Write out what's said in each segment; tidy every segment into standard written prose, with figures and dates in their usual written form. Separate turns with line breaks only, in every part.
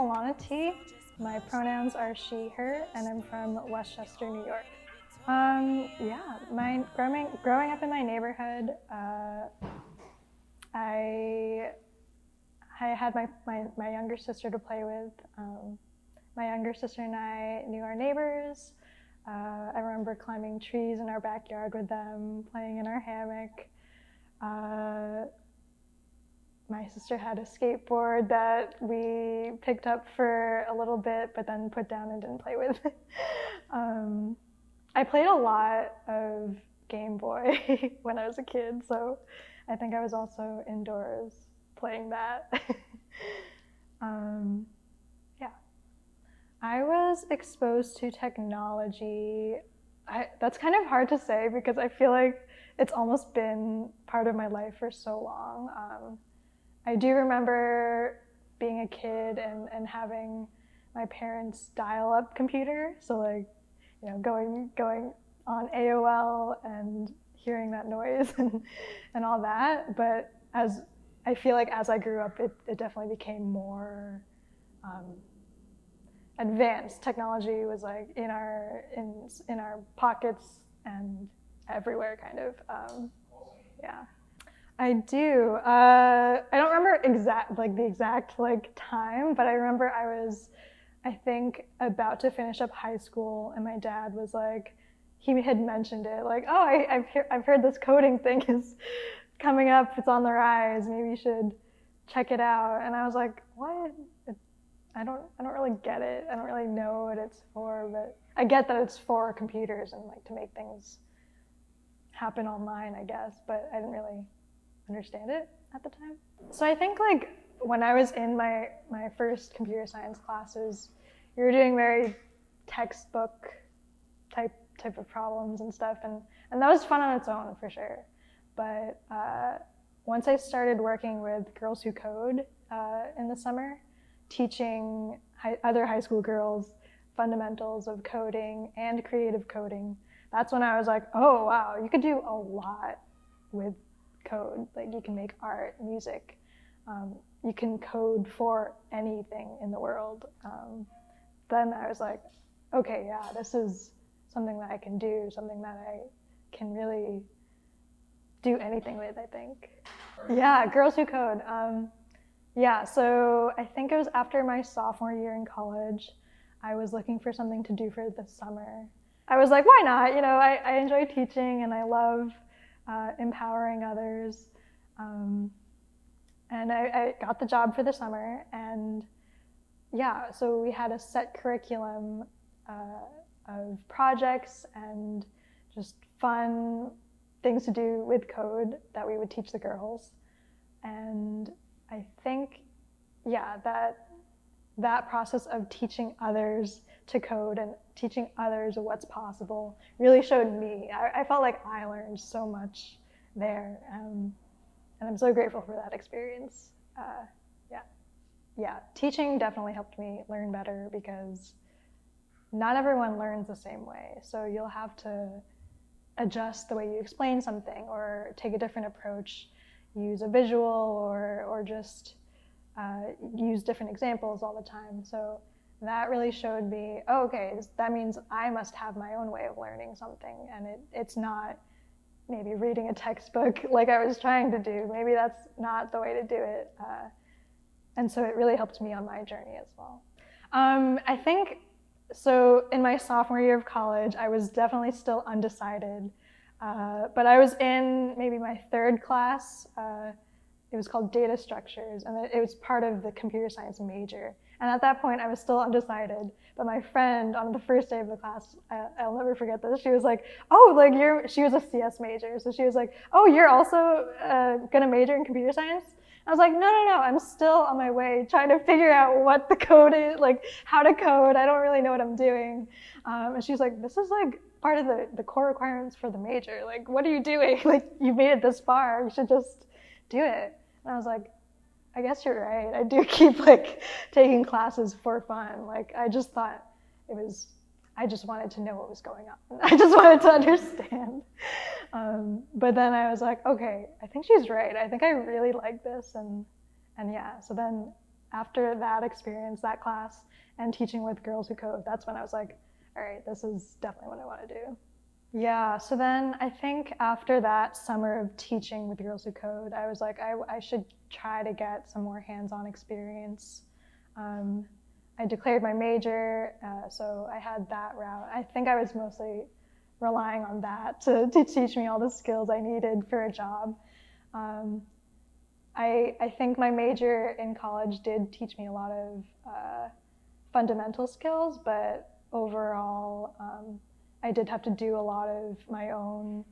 Elana Tee. My pronouns are she, her, and I'm from Westchester, New York. Growing up in my neighborhood, I had my younger sister to play with. My younger sister and I knew our neighbors. I remember climbing trees in our backyard with them, playing in our hammock. My sister had a skateboard that we picked up for a little bit, but then put down and didn't play with. I played a lot of Game Boy when I was a kid, so I think I was also indoors playing that. Yeah. I was exposed to technology. That's kind of hard to say because I feel like it's almost been part of my life for so long. I do remember being a kid and having my parents' dial-up computer, so like, you know, going on AOL and hearing that noise and all that. But I feel like as I grew up, it definitely became more advanced. Technology was like in our pockets and everywhere, kind of. Yeah. I do. I don't remember the exact time, but I remember I think, about to finish up high school, and my dad was like, he had mentioned it, like, oh, I've heard this coding thing is coming up. It's on the rise. Maybe you should check it out. And I was like, what? I don't really get it. I don't really know what it's for, but I get that it's for computers and like to make things happen online, I guess, but I didn't really understand it at the time. So I think like when I was in my first computer science classes, you were doing very textbook type of problems and stuff, and that was fun on its own for sure. But once I started working with Girls Who Code in the summer, teaching other high school girls fundamentals of coding and creative coding, that's when I was like, oh wow, you could do a lot with code. Like you can make art, music, you can code for anything in the world. Then I was like, okay, yeah, this is something that I can do, something that I can really do anything with, I think. Yeah, Girls Who Code. Yeah, so I think it was after my sophomore year in college, I was looking for something to do for the summer. I was like, why not? You know, I enjoy teaching and I love empowering others. And I got the job for the summer, and yeah, so we had a set curriculum of projects and just fun things to do with code that we would teach the girls. And I think, yeah, that process of teaching others to code and teaching others what's possible really showed me. I felt like I learned so much there, and I'm so grateful for that experience. Yeah, teaching definitely helped me learn better because not everyone learns the same way. So you'll have to adjust the way you explain something or take a different approach, use a visual or just use different examples all the time. So that really showed me, oh, okay, that means I must have my own way of learning something, and it's not maybe reading a textbook like I was trying to do. Maybe that's not the way to do it. And so it really helped me on my journey as well. I think, so in my sophomore year of college, I was definitely still undecided, but I was in maybe my third class. It was called data structures, and it was part of the computer science major. And at that point, I was still undecided. But my friend on the first day of the class, I'll never forget this. She was like, "Oh, like she was a CS major, so she was like, oh, you're also gonna major in computer science?" I was like, no, I'm still on my way trying to figure out what the code is, like how to code. I don't really know what I'm doing. And she's like, this is like part of the core requirements for the major. Like, what are you doing? Like, you made it this far. You should just do it. And I was like, I guess you're right. I do keep like taking classes for fun. Like, I just thought I just wanted to know what was going on. I just wanted to understand. But then I was like, okay, I think she's right. I think I really like this. And yeah, so then after that experience, that class, and teaching with girls who code, that's when I was like, all right, this is definitely what I want to do. Yeah, so then I think after that summer of teaching with girls who code, I was like, I should try to get some more hands-on experience. I declared my major, so I had that route. I think I was mostly relying on that to teach me all the skills I needed for a job. I think my major in college did teach me a lot of fundamental skills, but overall, I did have to do a lot of my own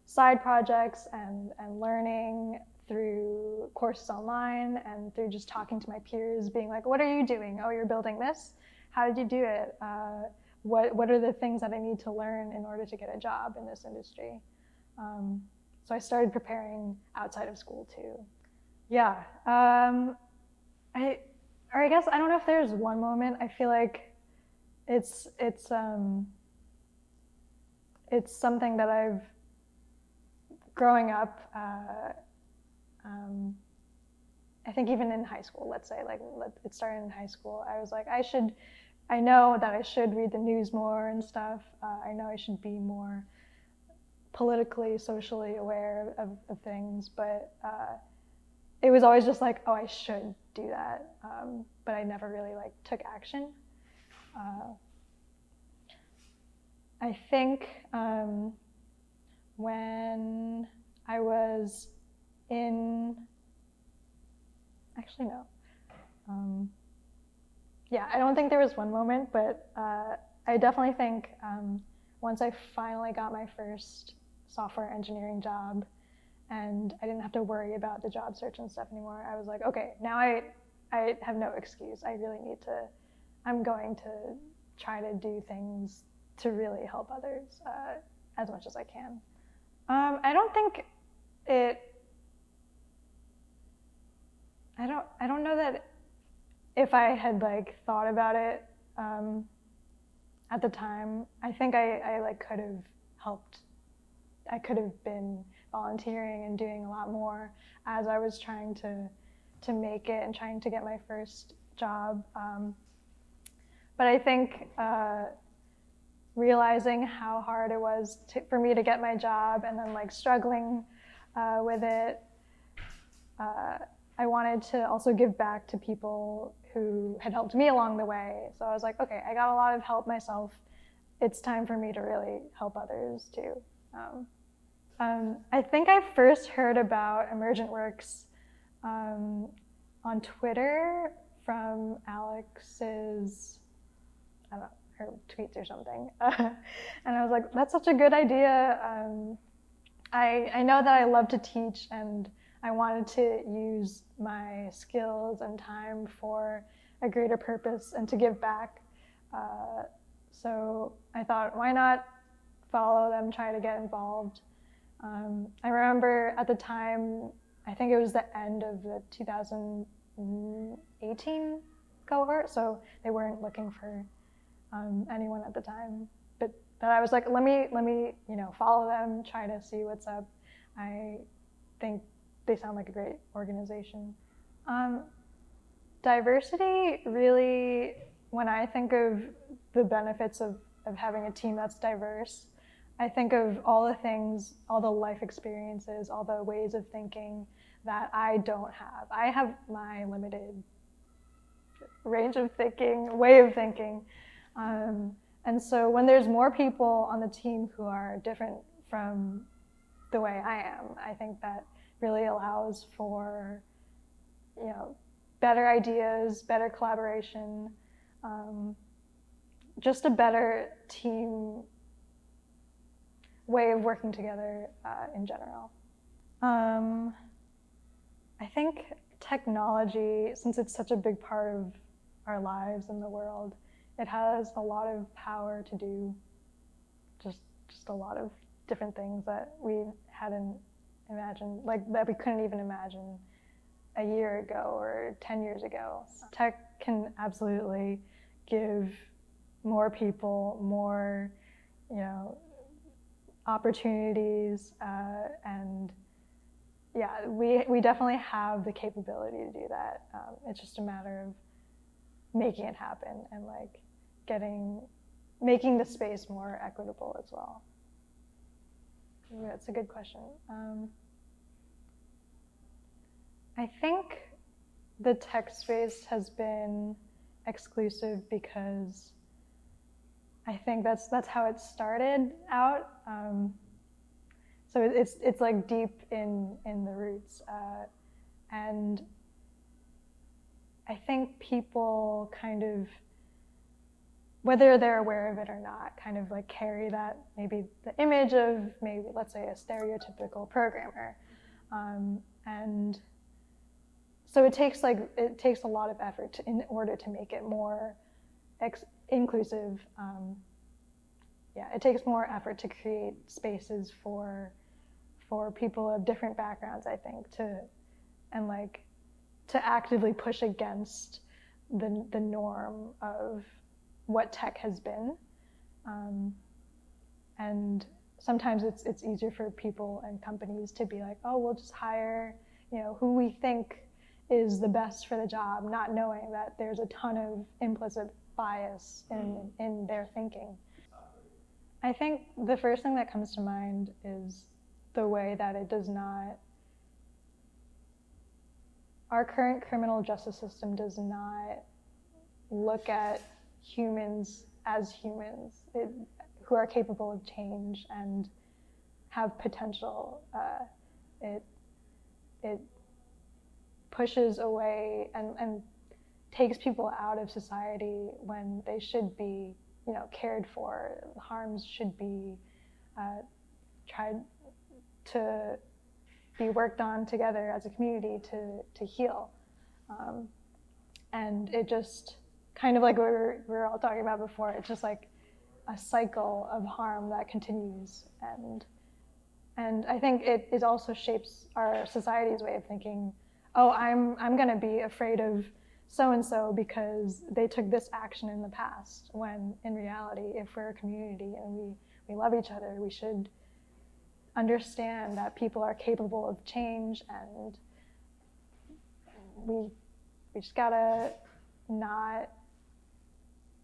side projects and learning through courses online and through just talking to my peers, being like, what are you doing? Oh, you're building this? How did you do it? What are the things that I need to learn in order to get a job in this industry? So I started preparing outside of school too. Yeah, I guess I don't know if there's one moment. I feel like it's something that I've growing up. I think even in high school, let's say, like it started in high school. I was like, I know that I should read the news more and stuff. I know I should be more politically, socially aware of things, but it was always just like, oh, I should do that, but I never really like took action. I think when I was actually no. Yeah, I don't think there was one moment, but I definitely think once I finally got my first software engineering job and I didn't have to worry about the job search and stuff anymore, I was like, okay, now I have no excuse. I'm going to try to do things to really help others as much as I can. I don't think I don't know that if I had like thought about it at the time. I think I like could have helped. I could have been volunteering and doing a lot more as I was trying to make it and trying to get my first job. But I think realizing how hard it was for me to get my job and then like struggling with it, I wanted to also give back to people who had helped me along the way. So I was like, okay, I got a lot of help myself. It's time for me to really help others too. I think I first heard about Emergent Works on Twitter from Alex's, I don't know, her tweets or something. And I was like, that's such a good idea. I know that I love to teach and I wanted to use my skills and time for a greater purpose and to give back. So I thought, why not follow them, try to get involved. I remember at the time, I think it was the end of the 2018 cohort, so they weren't looking for anyone at the time. But I was like, let me follow them, try to see what's up. I think they sound like a great organization. Diversity really, when I think of the benefits of having a team that's diverse, I think of all the things, all the life experiences, all the ways of thinking that I don't have. I have my limited range of thinking, way of thinking. And so when there's more people on the team who are different from the way I am, I think that really allows for, better ideas, better collaboration, just a better team way of working together in general. I think technology, since it's such a big part of our lives in the world, it has a lot of power to do just a lot of different things that we hadn't imagined, like that we couldn't even imagine a year ago or 10 years ago. Tech can absolutely give more people more, opportunities and yeah, we definitely have the capability to do that. It's just a matter of making it happen and like making the space more equitable as well. Yeah, it's a good question. I think the tech space has been exclusive because I think that's how it started out. So it's like deep in the roots, and I think people kind of, whether they're aware of it or not, kind of like carry that, maybe the image of maybe, let's say, a stereotypical programmer, and so it takes a lot of effort in order to make it more inclusive. Yeah, it takes more effort to create spaces for people of different backgrounds, I think, to actively push against the norm of what tech has been. And sometimes it's easier for people and companies to be like, oh, we'll just hire, who we think is the best for the job, not knowing that there's a ton of implicit bias in their thinking. I think the first thing that comes to mind is the way that it does not, our current criminal justice system does not look at humans as humans who are capable of change and have potential. It pushes away and takes people out of society when they should be, cared for. Harms should be tried to be worked on together as a community to heal. And it just, kind of like what we were all talking about before, it's just like a cycle of harm that continues. And I think it also shapes our society's way of thinking, oh, I'm going to be afraid of so-and-so because they took this action in the past, when in reality, if we're a community and we love each other, we should understand that people are capable of change, and we just gotta not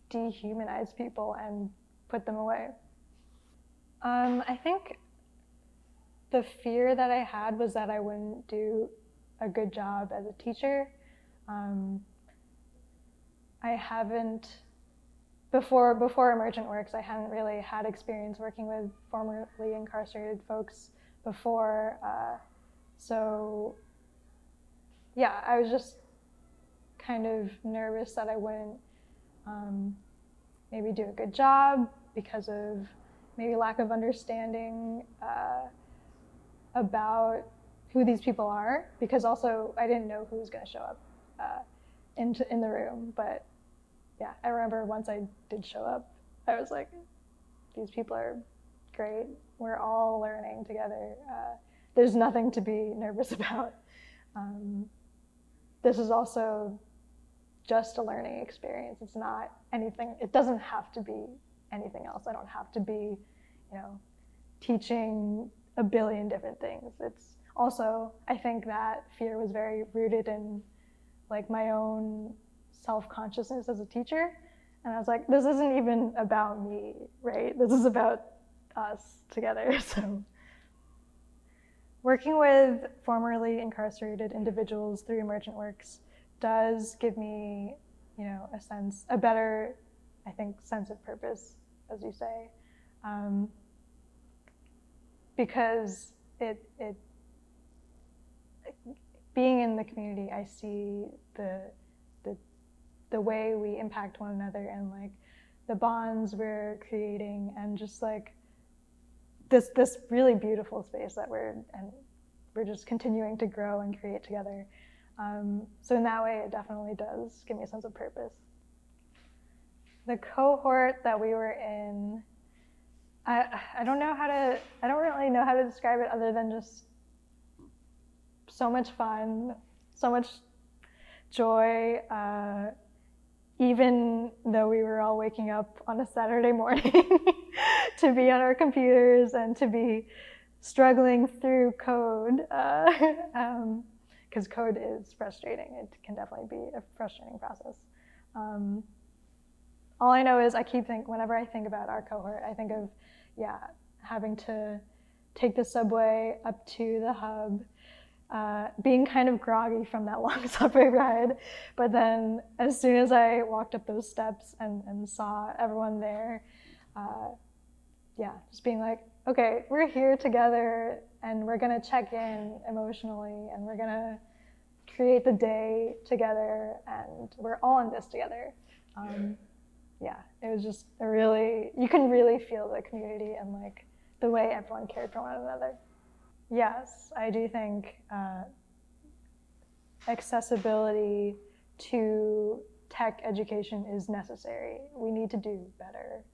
dehumanize people and put them away. I think the fear that I had was that I wouldn't do a good job as a teacher. I haven't, before Emergent Works, I hadn't really had experience working with formerly incarcerated folks before. So yeah, I was just kind of nervous that I wouldn't maybe do a good job because of maybe lack of understanding about who these people are, because also I didn't know who was going to show up in the room. But yeah, I remember once I did show up, I was like, these people are great. We're all learning together. There's nothing to be nervous about. This is also just a learning experience. It's not anything, it doesn't have to be anything else. I don't have to be, teaching a billion different things. It's also, I think that fear was very rooted in like my own self-consciousness as a teacher. And I was like, this isn't even about me, right? This is about us together. So working with formerly incarcerated individuals through Emergent Works does give me, a better, I think, sense of purpose, as you say, because it being in the community, I see the way we impact one another and like the bonds we're creating, and just like this really beautiful space that we're just continuing to grow and create together. So in that way, it definitely does give me a sense of purpose. The cohort that we were in, I don't really know how to describe it other than just so much fun, so much joy, even though we were all waking up on a Saturday morning to be on our computers and to be struggling through code, because code is frustrating. It can definitely be a frustrating process. All I know is whenever I think about our cohort, I think of, having to take the subway up to the hub, being kind of groggy from that long subway ride. But then as soon as I walked up those steps and saw everyone there, just being like, okay, we're here together and we're gonna check in emotionally and we're gonna create the day together and we're all in this together. It was just you can really feel the community and like the way everyone cared for one another. Yes, I do think accessibility to tech education is necessary. We need to do better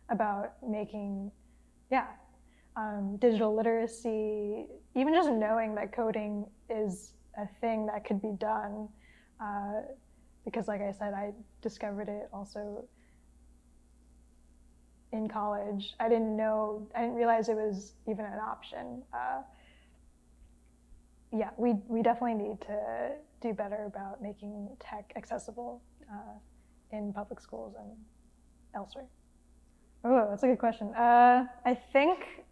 about making, digital literacy, even just knowing that coding is a thing that could be done, because like I said, I discovered it also in college. I didn't realize it was even an option. We definitely need to do better about making tech accessible in public schools and elsewhere. Oh, that's a good question. I think,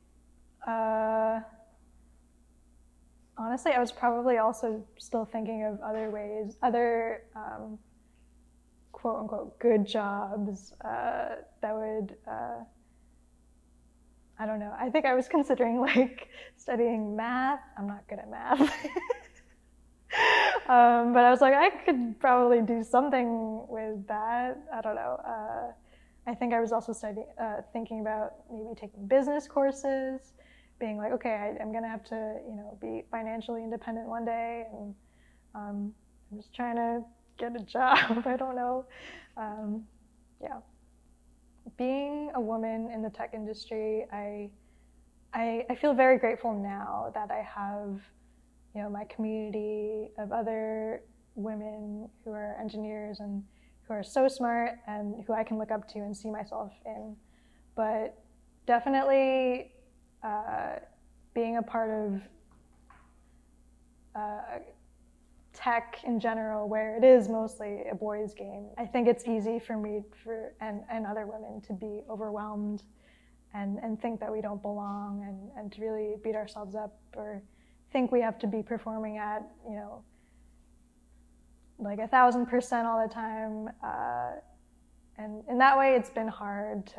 honestly, I was probably also still thinking of other quote unquote good jobs that would, I don't know. I think I was considering like studying math. I'm not good at math. But I was like, I could probably do something with that. I don't know. I think I was also thinking about maybe taking business courses, being like, okay, I'm gonna have to, be financially independent one day, and I'm just trying to get a job. I don't know. Being a woman in the tech industry, I feel very grateful now that I have, my community of other women who are engineers and who are so smart and who I can look up to and see myself in. But definitely being a part of tech in general, where it is mostly a boys' game, I think it's easy for me and other women to be overwhelmed and think that we don't belong and to really beat ourselves up or think we have to be performing at, like 1,000% all the time. And in that way, it's been hard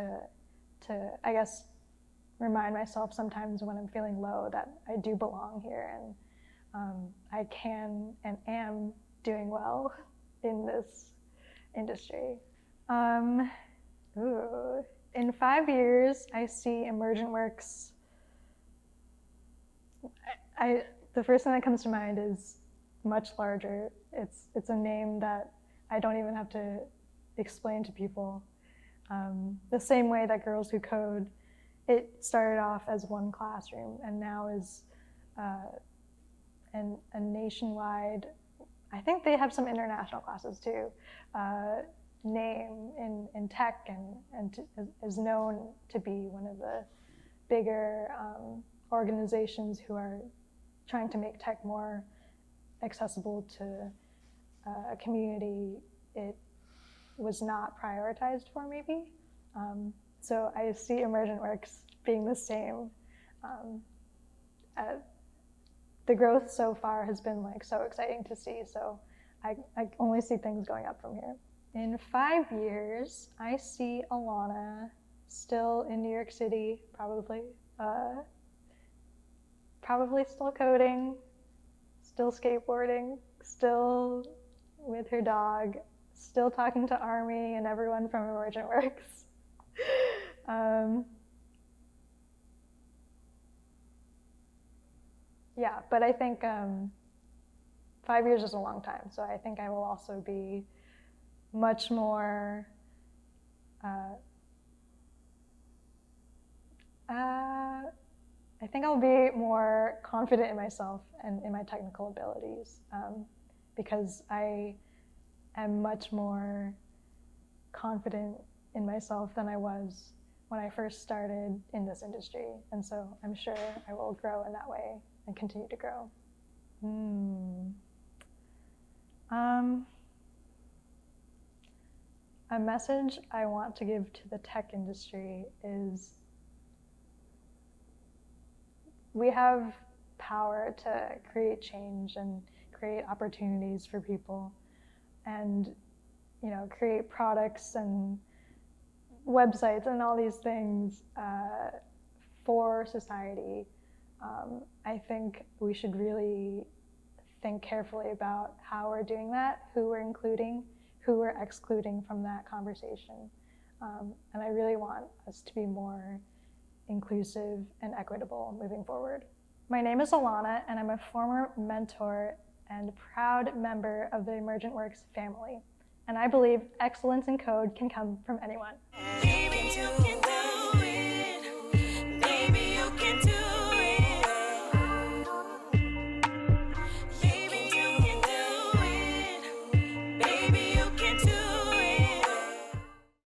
to, I guess, remind myself sometimes when I'm feeling low that I do belong here and I can and am doing well in this industry. In 5 years, I see Emergent Works. The first thing that comes to mind is much larger. It's a name that I don't even have to explain to people. The same way that Girls Who Code, it started off as one classroom and now is a nationwide, I think they have some international classes too, name in tech and is known to be one of the bigger organizations who are trying to make tech more accessible to a community it was not prioritized for maybe. So I see Emergent Works being the same. The growth so far has been like so exciting to see, so I only see things going up from here. In 5 years, I see Elana still in New York City, probably still coding, still skateboarding, still with her dog, still talking to Army and everyone from Emergent Works. But I think 5 years is a long time, so I think I will also be much more I think I'll be more confident in myself and in my technical abilities because I am much more confident in myself than I was when I first started in this industry. And so I'm sure I will grow in that way and continue to grow. A message I want to give to the tech industry is we have power to create change and create opportunities for people and, you know, create products and websites and all these things for society. I think we should really think carefully about how we're doing that, who we're including, who we're excluding from that conversation. And I really want us to be more inclusive and equitable moving forward. My name is Elana, and I'm a former mentor and proud member of the Emergent Works family. And I believe excellence in code can come from anyone.